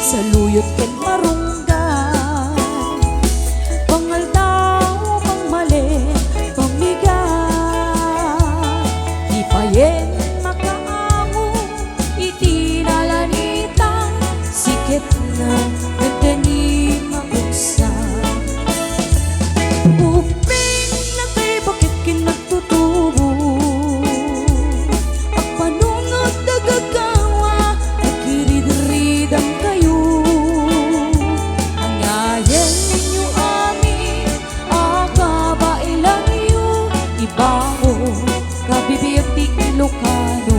saluyot ken marunggay, pangaldaw pangmali pamigay, di payen makaango iti nalanitang sikit na nagdani mabuksa. Uping nagay bakit kinagtutubo ang panunod nagagawa nagkirid-ridang kayo. Ang ngayon ninyo amin akabailan niyo ibango kabibiyag di Ilocano.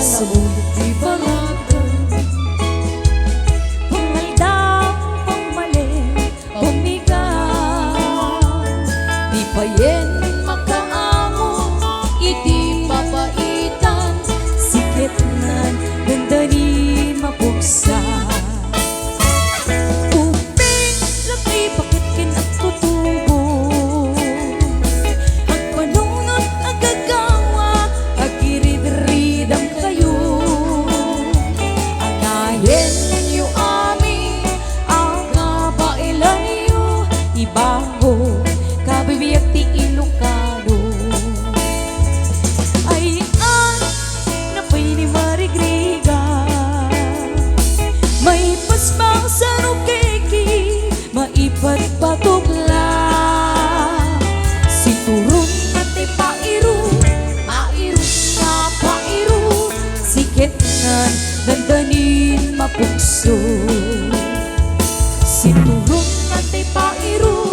Saluyot di balatan, pangaldaw pangmali pamigay, di payen makaango iti papaitan sikit nan gandani mapuksa. Uping laki bakit kinagtutubo ang panunod agagawa agirid-ridang kayo. Ang ngayon ninyo amin ang kabailan niyo ibango kabibiyag ti Ilocano. Ay napay ni marigriga may pasbang sa rukeki maipatpatugla situron ati pairu pairu nga pairu sikit nan dandanin mapukso. Situron ati pairu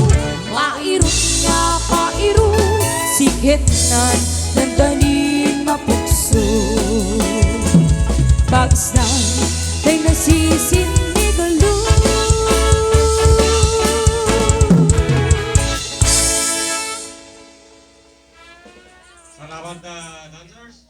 pairu nga pairu sikit nan dandanin mapukso. Bags na kay nasisinigalo. Salamat dancers.